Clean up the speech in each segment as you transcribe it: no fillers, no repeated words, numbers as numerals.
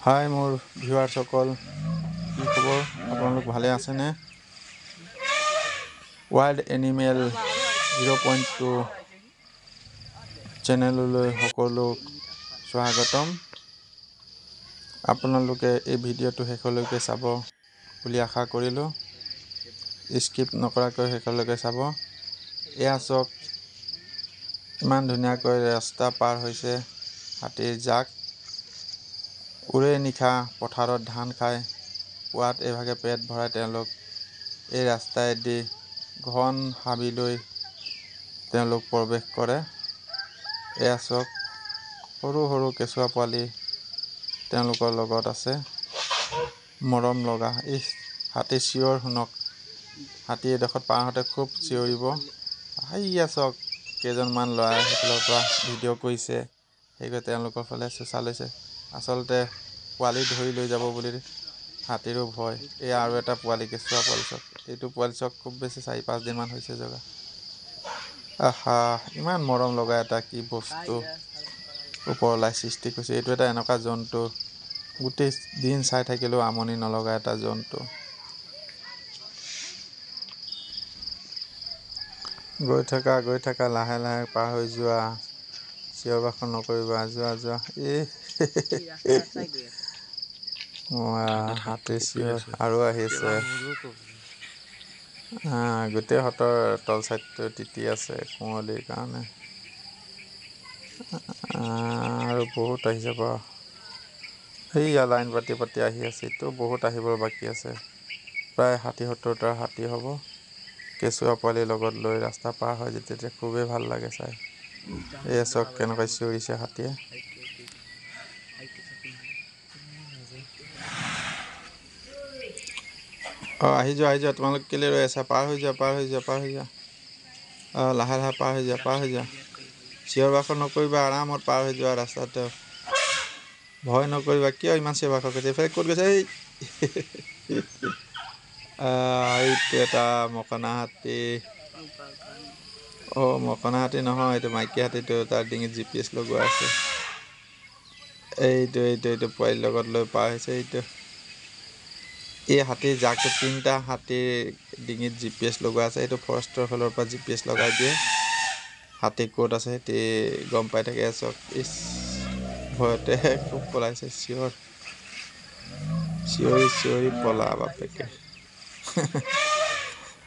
হাই মোৰ ভিউৱাৰসকল, কি খবৰ? আপোনালোক ভালে আছেনে? ৱাইল্ড এনিমেল 0.2 চেনেললৈ সকলোক স্বাগতম। আপোনালোকে এই ভিডিঅ'টো শেষলৈকে চাব বুলি আশা কৰিলোঁ। স্কিপ নকৰাকৈ শেষলৈকে চাব। এয়া চাওক, ইমান ধুনীয়াকৈ ৰাস্তা পাৰ হৈছে হাতীৰ জাক। উৰে নিশা পথাৰত ধান খায়, পুৱাত এভাগে পেট ভৰাই তেওঁলোক এই ৰাস্তাইদি ঘন হাবিলৈ তেওঁলোক প্ৰৱেশ কৰে। এয়া চাওক, সৰু সৰু কেঁচুৱা পোৱালি তেওঁলোকৰ লগত আছে, মৰম লগা। হাতীৰ চিঞৰ শুনক, হাতী এডোখৰত পাৰ হওঁতে খুব চিঞৰিব। এয়া চাওক, কেইজনমান ল'ৰাই সেইফালৰ পৰা ভিডিঅ' কৰিছে, সেইগতে তেওঁলোকৰ ফালে চোচা লৈছে। আচলতে পোৱালি ধৰি লৈ যাব বুলি হাতীৰো ভয়। এয়া আৰু এটা পোৱালি, কেঁচুৱা পোৱালি চাওক, এইটো পোৱালি চাওক, খুব বেছি 4-5 দিনমান হৈছে জগা। আহা, ইমান মৰম লগা এটা কি বস্তু ওপৰলাই সৃষ্টি কৰিছে। এইটো এটা এনেকুৱা জন্তু, গোটেই দিন চাই থাকিলেও আমনি নলগা এটা জন্তু। গৈ থাকা, লাহে লাহে পাৰ হৈ যোৱা, চিঞৰ বাখৰ নকৰিবা, যোৱা। হাতীৰ চিঞৰ আৰু আহিছে। গোটেই হতৰ তল চাইডটো তিতি আছে কুঁৱলীৰ কাৰণে। আৰু বহুত আহিছে বাৰু, সেইয়া লাইন পাতি আহি আছে। এইটো বহুত আহিবৰ বাকী আছে, প্ৰায় 60-70টা হাতী হ'ব। কেঁচুৱা পোৱালিৰ লগত লৈ ৰাস্তা পাৰ হয় যেতিয়া খুবেই ভাল লাগে চাই। এয়া চাওক কেনেকৈ চিঞৰিছে হাতীয়ে। আহি যোৱা, তোমালোক কেলে ৰৈ আছা? পাৰ হৈ যোৱা। লাহে লাহে পাৰ হৈ যোৱা। চিঞৰ বাখৰ নকৰিবা, আৰামত পাৰ হৈ যোৱা ৰাস্তাটো। ভয় নকৰিবা, কিয় ইমান চিঞৰ বাখৰ কৰিছে? এইফালে ক'ত গৈছে? এইটো এটা মকনা হাতী। মকনা হাতী নহয়, এইটো মাইকী হাতীটো, তাৰ ডিঙিত GPS লগোৱা আছে। এইটো পোৱালিৰ লগত লৈ পাৰ হৈছে। এই হাতীৰ জাকটো 3টা হাতীৰ ডিঙিত GPS লগোৱা আছে। এইটো ফৰেষ্টৰ ফালৰ পৰা GPS লগাই দিয়ে। হাতী ক'ত আছে সিহঁতি গম পাই থাকে। চাওক, ভয়তে খুব পলাইছে, চিঞৰি পলা বাপেকে।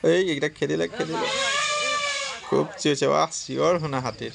এইকেইটা খেদিলে, খুব চিঞৰিছে। চিঞৰ শুনা হাতীৰ।